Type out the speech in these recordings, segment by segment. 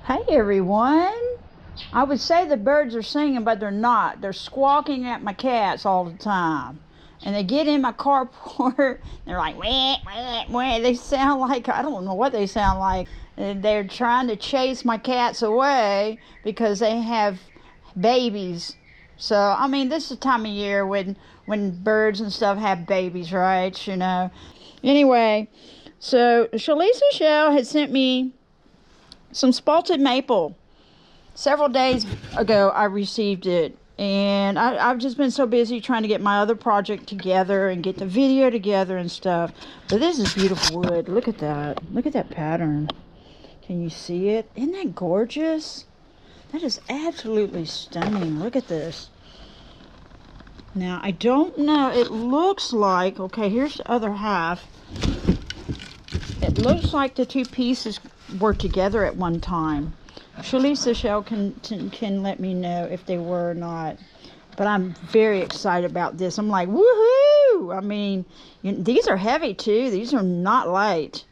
Hey everyone! I would say the birds are singing, but they're not. They're squawking at my cats all the time. And they get in my carport, they're like, wah, wah, wah. They sound like, I don't know what they sound like. And they're trying to chase my cats away because they have babies. So, I mean, this is the time of year when birds and stuff have babies, right? You know. Anyway, so Shlisa Shell had sent me some spalted maple. Several days ago I received it, and I've just been so busy trying to get my other project together and get the video together and stuff. But this is beautiful wood. Look at that. Look at that pattern. Can you see it? Isn't that gorgeous? That is absolutely stunning. Look at this. Now, I don't know. It looks like, okay, here's the other half. It looks like the two pieces were together at one time. Shlisa Shell can let me know if they were or not. But I'm very excited about this. I'm like, woohoo! I mean, these are heavy too. These are not light.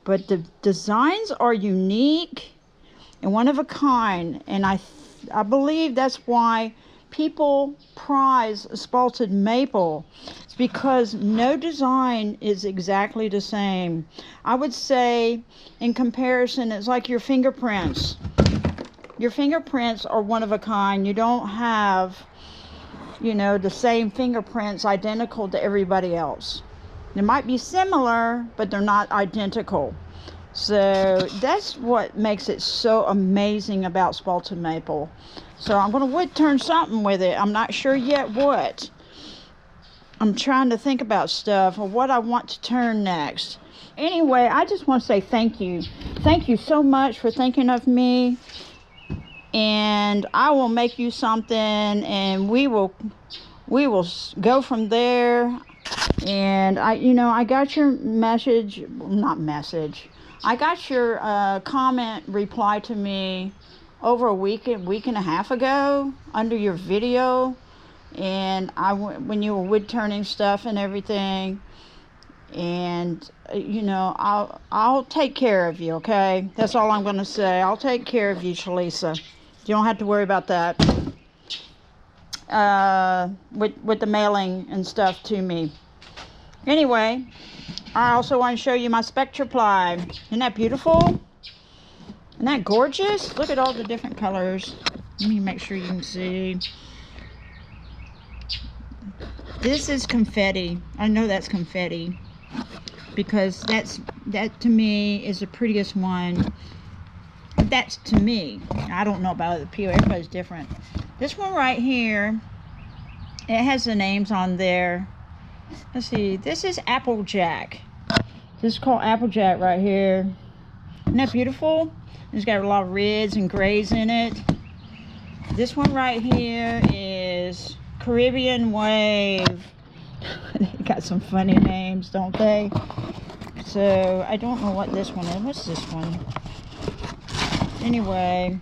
But the designs are unique and one of a kind. And I believe that's why people prize spalted maple. It's because no design is exactly the same. I would say in comparison, it's like your fingerprints. Your fingerprints are one of a kind. You don't have, the same fingerprints identical to everybody else. They might be similar, but they're not identical. So that's what makes it so amazing about spalted maple. So I'm going to wood turn something with it. I'm not sure yet what. I'm trying to think about stuff or what I want to turn next. Anyway, I just want to say thank you. Thank you so much for thinking of me. And I will make you something, and we will go from there. And I got your message, not message. I got your comment reply to me over a week and a half ago under your video, and when you were wood turning stuff and everything. And I'll take care of you, okay? That's all I'm gonna say. I'll take care of you, Shlisa. You don't have to worry about that. With the mailing and stuff to me. Anyway, I also want to show you my SpectraPly. Isn't that beautiful? Isn't that gorgeous? Look at all the different colors. Let me make sure you can see. This is confetti. I know that's confetti because that to me is the prettiest one. That's to me. I don't know about other people. Everybody's different. This one right here, it has the names on there. Let's see. This is Applejack. This is called Applejack right here. Isn't that beautiful? It's got a lot of reds and grays in it. This one right here is Caribbean Wave. They got some funny names, don't they? So I don't know what this one is. What's this one? Anyway,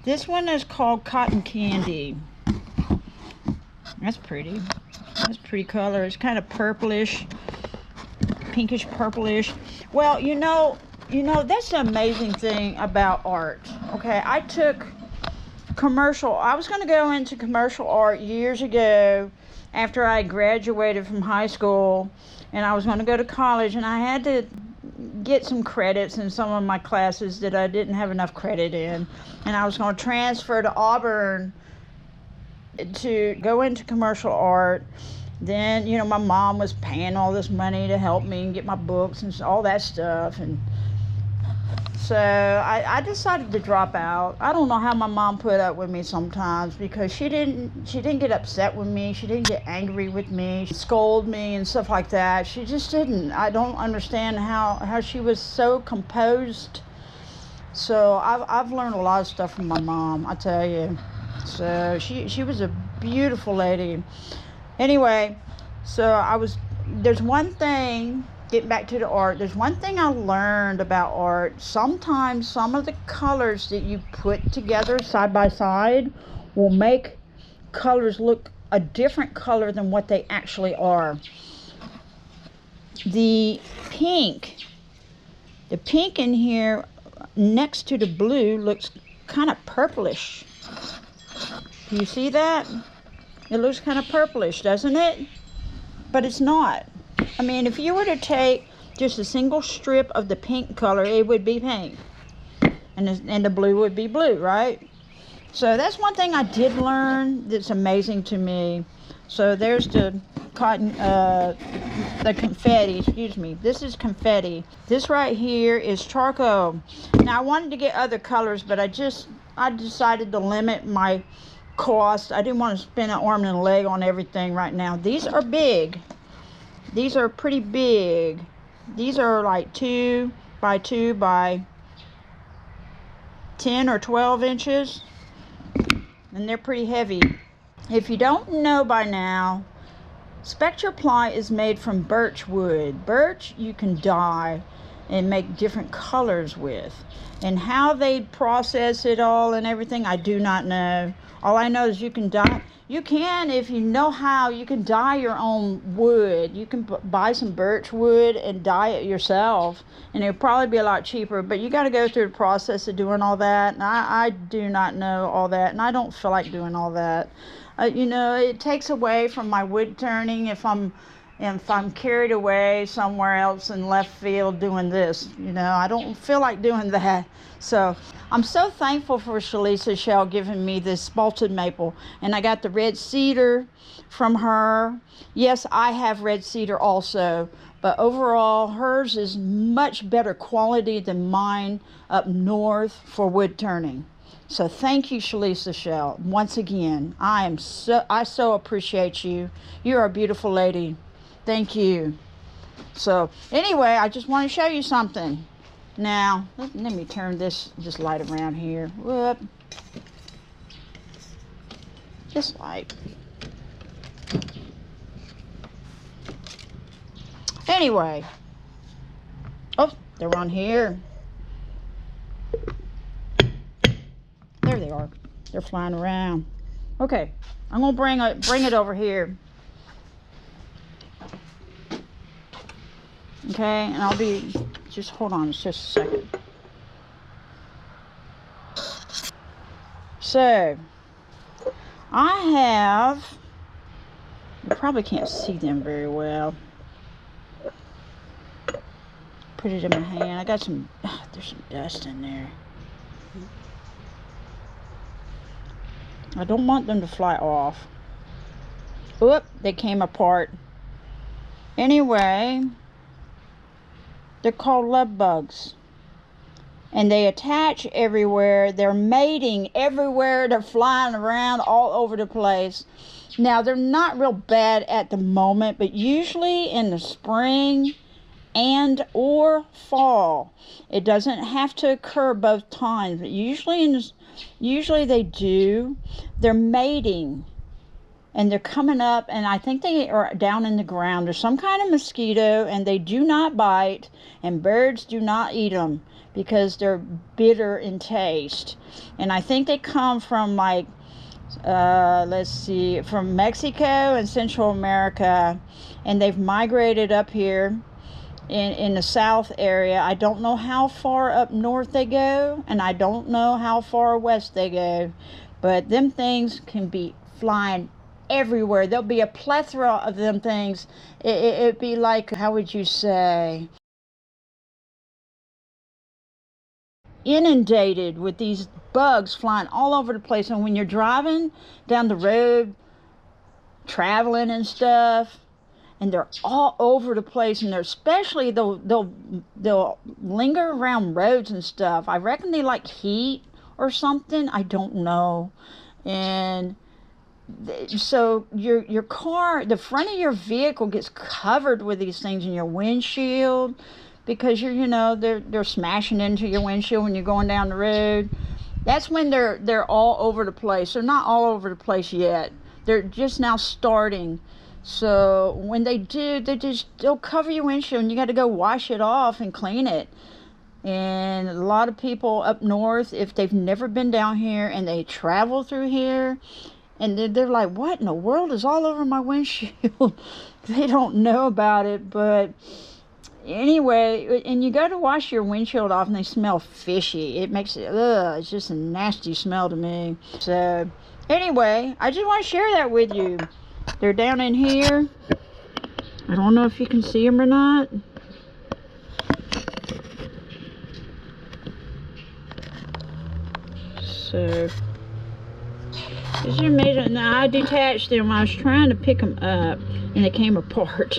this one is called Cotton Candy. That's pretty. That's a pretty color. It's kind of purplish, pinkish purplish. Well, that's the amazing thing about art. Okay, I took commercial. I was going to go into commercial art years ago after I graduated from high school, and I was going to go to college, and I had to get some credits in some of my classes that I didn't have enough credit in, and I was going to transfer to Auburn to go into commercial art. Then my mom was paying all this money to help me and get my books and all that stuff, and so I decided to drop out. I don't know how my mom put up with me sometimes, because she didn't get upset with me. She didn't get angry with me, scold me and stuff like that. She just didn't. I don't understand how she was so composed. So I've learned a lot of stuff from my mom, I tell you. So she was a beautiful lady. Anyway, so there's one thing. Getting back to the art, there's one thing I learned about art. Sometimes some of the colors that you put together side by side will make colors look a different color than what they actually are. The pink in here next to the blue looks kind of purplish. Do you see that? It looks kind of purplish, doesn't it? But it's not. I mean, if you were to take just a single strip of the pink color, it would be pink. And the blue would be blue, right? So that's one thing I did learn that's amazing to me. So there's the cotton, the confetti, excuse me. This is confetti. This right here is charcoal. Now I wanted to get other colors, but I decided to limit my cost. I didn't want to spend an arm and a leg on everything right now. These are big. These are pretty big. These are like 2 by 2 by 10 or 12 inches. And they're pretty heavy. If you don't know by now, SpectraPly is made from birch wood. Birch you can dye and make different colors with. And how they process it all and everything, I do not know. All I know is you can dye. You can, if you know how, you can dye your own wood. You can buy some birch wood and dye it yourself. And it'll probably be a lot cheaper. But you got to go through the process of doing all that. And I do not know all that. And I don't feel like doing all that. You know, it takes away from my wood turning if I'm carried away somewhere else in left field doing this. You know, I don't feel like doing that. So I'm so thankful for Shlisa Shell giving me this spalted maple. And I got the red cedar from her. Yes, I have red cedar also. But overall, hers is much better quality than mine up north for wood turning. So thank you, Shlisa Shell. Once again, I so appreciate you. You're a beautiful lady. Thank you. So anyway, I just want to show you something. Now, let me turn this light around here. Whoop. This light. Anyway. Oh, they're on here. There they are. They're flying around. Okay, I'm gonna bring it over here. Okay, and I'll be, just hold on just a second. So, I have, you probably can't see them very well. Put it in my hand. I got some, there's some dust in there. I don't want them to fly off. Oop, they came apart. Anyway, they're called love bugs. And they attach everywhere. They're mating everywhere. They're flying around all over the place. Now, they're not real bad at the moment, but usually in the spring and or fall. It doesn't have to occur both times, but usually they do. They're mating. And they're coming up, and I think they are down in the ground. There's some kind of mosquito, and they do not bite, and birds do not eat them because they're bitter in taste. And I think they come from, like, let's see, from Mexico and Central America, and they've migrated up here in the south area. I don't know how far up north they go, and I don't know how far west they go, but them things can be flying everywhere. There'll be a plethora of them things. It'd be like, how would you say, inundated with these bugs flying all over the place. And when you're driving down the road, traveling and stuff, and they're all over the place, and they're especially they'll linger around roads and stuff. I reckon they like heat or something. I don't know. And so your car, the front of your vehicle gets covered with these things in your windshield, because they're smashing into your windshield when you're going down the road. That's when they're all over the place. They're not all over the place yet. They're just now starting. So when they do, they'll cover your windshield, and you got to go wash it off and clean it. And a lot of people up north, if they've never been down here and they travel through here, and they're like, what in the world is all over my windshield? They don't know about it, but Anyway, and you go to wash your windshield off and they smell fishy. It makes it, ugh, it's just a nasty smell to me. So, anyway, I just want to share that with you. They're down in here. I don't know if you can see them or not. So, it's amazing. Now, I detached them. I was trying to pick them up and they came apart.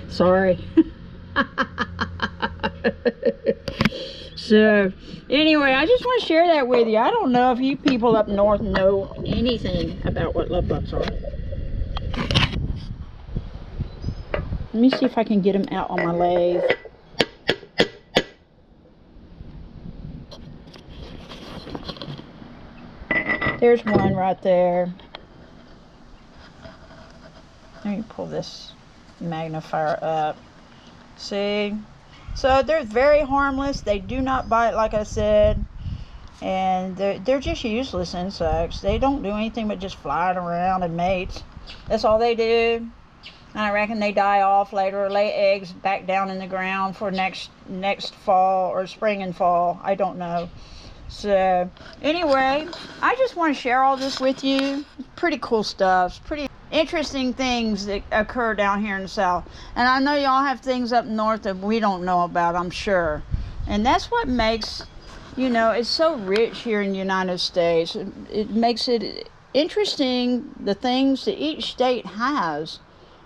Sorry. So, anyway, I just want to share that with you. I don't know if you people up north know anything about what love bugs are. Let me see if I can get them out on my lathe. There's one right there. Let me pull this magnifier up. See? So they're very harmless. They do not bite, like I said. And they're just useless insects. They don't do anything but just flying around and mate. That's all they do. And I reckon they die off later or lay eggs back down in the ground for next fall or spring and fall. I don't know. So anyway, I just want to share all this with you. Pretty cool stuff. Pretty interesting things that occur down here in the south. And I know y'all have things up north that we don't know about, I'm sure. And that's what makes, you know, it's so rich here in the United States. It makes it interesting, the things that each state has.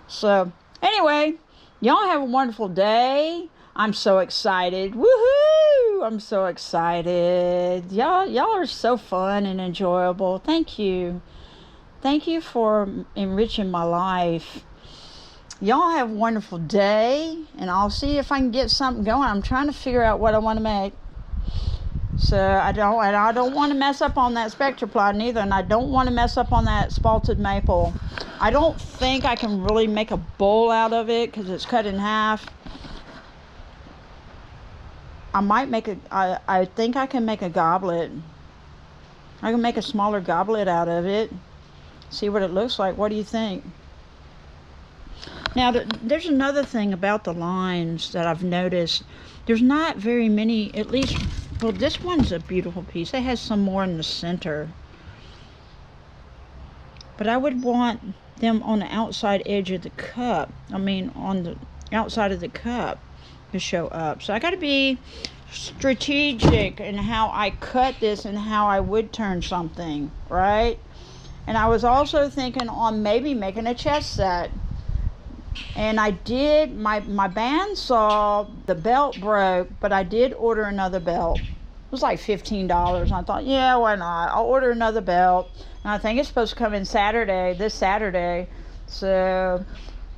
So anyway, y'all have a wonderful day. I'm so excited. Woohoo! I'm so excited. Y'all are so fun and enjoyable. Thank you. Thank you for enriching my life. Y'all have a wonderful day, and I'll see if I can get something going. I'm trying to figure out what I want to make. So I don't want to mess up on that SpectraPly neither, and I don't want to mess up on that spalted maple. I don't think I can really make a bowl out of it because it's cut in half. I might make I think I can make a goblet. I can make a smaller goblet out of it. See what it looks like. What do you think? Now, there's another thing about the lines that I've noticed. There's not very many, at least, well, this one's a beautiful piece. It has some more in the center. But I would want them on the outside edge of the cup. I mean, on the outside of the cup to show up. So I got to be strategic in how I cut this and how I would turn something, right? And I was also thinking on maybe making a chest set. And I did, my bandsaw, the belt broke, but I did order another belt. It was like $15. And I thought, yeah, why not? I'll order another belt. And I think it's supposed to come in this Saturday. So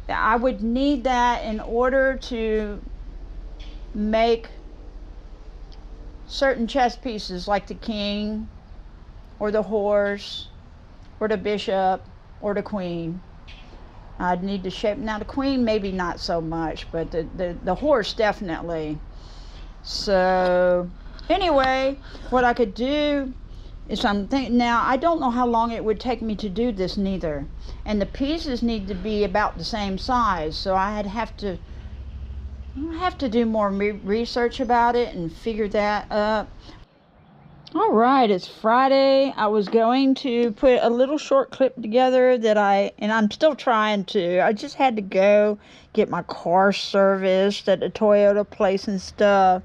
I would need that in order to make certain chess pieces like the king or the horse or the bishop or the queen. I'd need to shape. Now the queen maybe not so much, but the horse definitely. So anyway, what I could do is now I don't know how long it would take me to do this neither. And the pieces need to be about the same size, so I'd have to do more research about it and figure that up. All right, it's Friday. I was going to put a little short clip together and I'm still trying to. I just had to go get my car serviced at the Toyota place and stuff.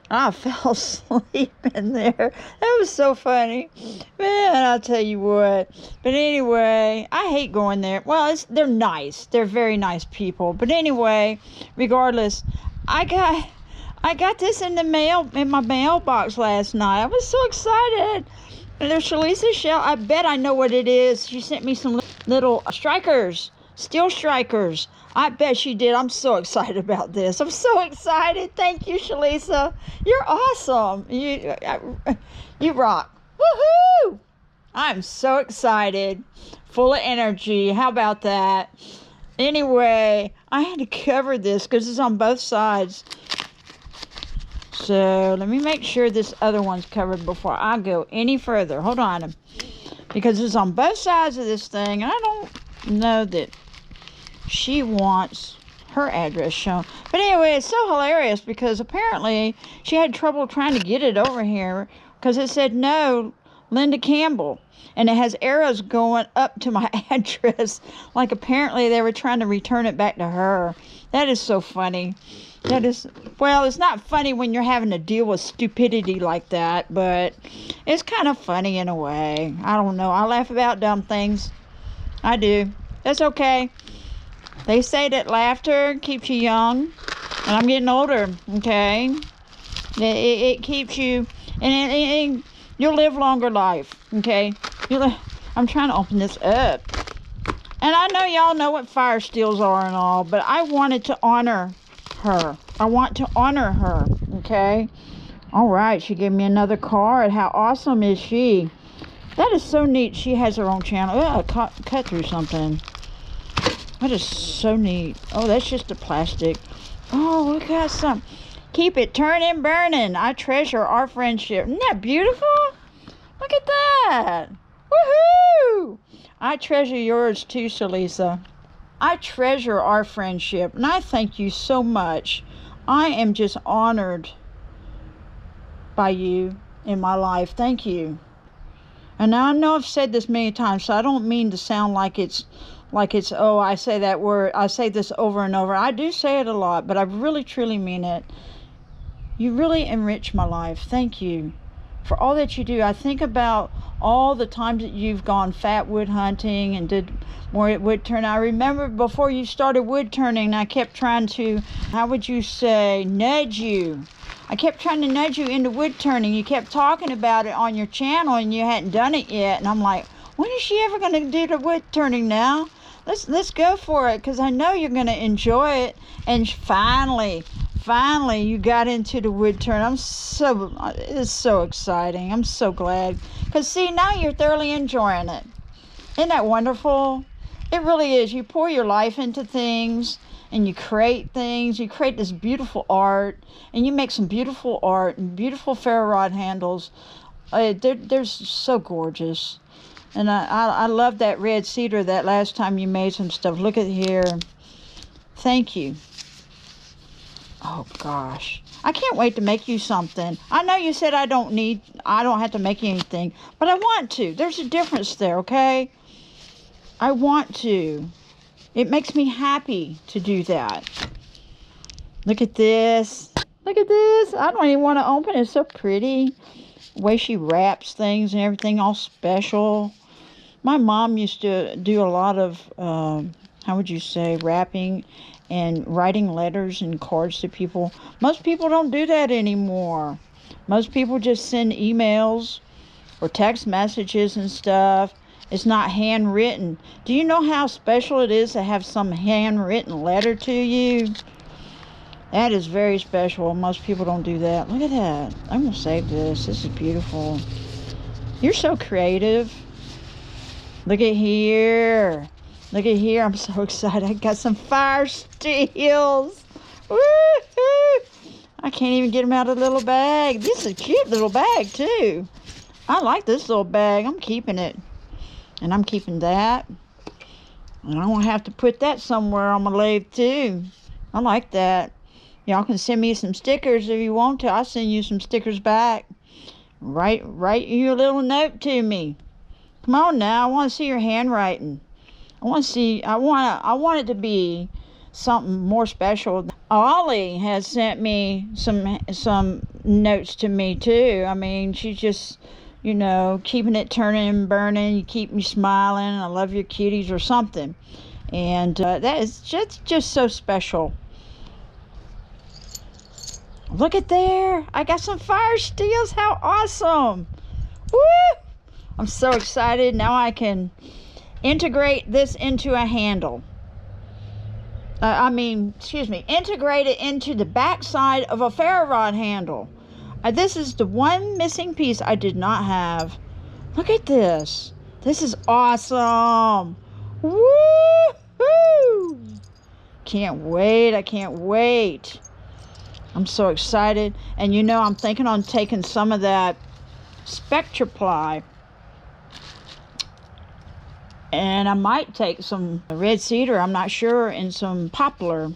I fell asleep in there. That was so funny. Man, I'll tell you what. But anyway, I hate going there. Well, they're nice. They're very nice people. But anyway, regardless, I got this in my mailbox last night. I was so excited. And there's Shlisa shell. I bet I know what it is. She sent me some little strikers, steel strikers. I bet she did. I'm so excited about this. I'm so excited. Thank you, Shlisa. You're awesome. You rock. Woohoo! I'm so excited. Full of energy. How about that? Anyway, I had to cover this because it's on both sides. So let me make sure this other one's covered before I go any further. Hold on. Because it's on both sides of this thing. And I don't know that she wants her address shown. But anyway, it's so hilarious because apparently she had trouble trying to get it over here because it said no, Linda Campbell. And it has arrows going up to my address. Like apparently they were trying to return it back to her. That is so funny. That is, well, it's not funny when you're having to deal with stupidity like that, but it's kind of funny in a way. I don't know. I laugh about dumb things. I do. That's okay. They say that laughter keeps you young, and I'm getting older, okay? It keeps you, and you'll live longer life, okay? I'm trying to open this up. And I know y'all know what fire steels are and all, but I wanted to honor her. I want to honor her, okay? All right, she gave me another card. How awesome is she? That is so neat. She has her own channel. Oh, I cut through something. That is so neat. Oh, that's just the plastic. Oh, look at some. Keep it turning, burning. I treasure our friendship. Isn't that beautiful? Look at that. Woohoo! I treasure yours too, Shlisa. I treasure our friendship, and I thank you so much. I am just honored by you in my life. Thank you. And now I know I've said this many times, so I don't mean to sound like it's, oh, I say that word, I say this over and over. I do say it a lot, but I really, truly mean it. You really enrich my life. Thank you for all that you do. I think about all the times that you've gone fat wood hunting and did more wood turning. I remember before you started wood turning, I kept trying to, how would you say, nudge you. I kept trying to nudge you into wood turning. You kept talking about it on your channel and you hadn't done it yet. And I'm like, when is she ever going to do the wood turning now? Let's go for it, because I know you're going to enjoy it. And finally you got into the wood turn. It's so exciting. I'm so glad. Because see, now you're thoroughly enjoying it. Isn't that wonderful? It really is. You pour your life into things and you create things. You create this beautiful art and you make some beautiful art and beautiful ferro rod handles. They're so gorgeous. And I love that red cedar that last time you made some stuff. Look at here. Thank you. Oh gosh, I can't wait to make you something. I know you said I don't have to make anything, but I want to. There's a difference there, okay? I want to. It makes me happy to do that. Look at this. Look at this. I don't even want to open it. It's so pretty. The way she wraps things and everything all special. My mom used to do a lot of, how would you say, wrapping and writing letters and cards to people. Most people don't do that anymore. Most people just send emails or text messages and stuff. It's not handwritten. Do you know how special it is to have some handwritten letter to you? That is very special. Most people don't do that. Look at that. I'm going to save this. This is beautiful. You're so creative. Look at here. Look at here. I'm so excited. I got some fire steels. Woo-hoo! I can't even get them out of the little bag. This is a cute little bag, too. I like this little bag. I'm keeping it. And I'm keeping that. And I won't have to put that somewhere on my lathe, too. I like that. Y'all can send me some stickers if you want to. I'll send you some stickers back. Write your little note to me. Come on now. I want to see your handwriting. I want it to be something more special. Ollie has sent me some notes to me too. I mean, she's just, keeping it turning and burning. You keep me smiling. I love your kitties or something. And that is just so special. Look at there. I got some fire steels. How awesome. Woo! I'm so excited. Now I can integrate this into a handle. Integrate it into the back side of a ferro rod handle. This is the one missing piece I did not have. Look at this. This is awesome. Woo-hoo! Can't wait. I can't wait. I'm so excited. And I'm thinking on taking some of that SpectraPly. And I might take some red cedar, I'm not sure, and some poplar.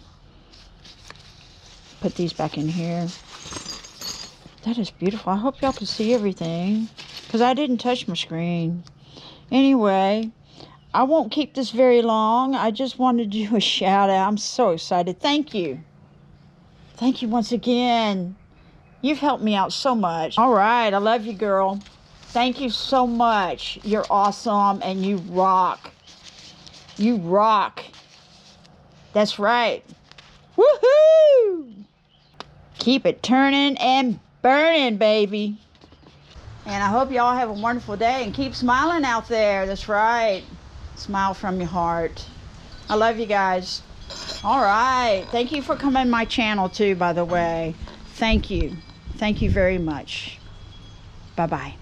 put these back in here. That is beautiful. I hope y'all can see everything, because I didn't touch my screen. Anyway, I won't keep this very long. I just wanted to do a shout out. I'm so excited. Thank you. Thank you once again. You've helped me out so much. All right. I love you, girl. Thank you so much. You're awesome and you rock. You rock. That's right. Woohoo! Keep it turning and burning, baby. And I hope y'all have a wonderful day and keep smiling out there. That's right. Smile from your heart. I love you guys. All right. Thank you for coming to my channel too, by the way. Thank you. Thank you very much. Bye-bye.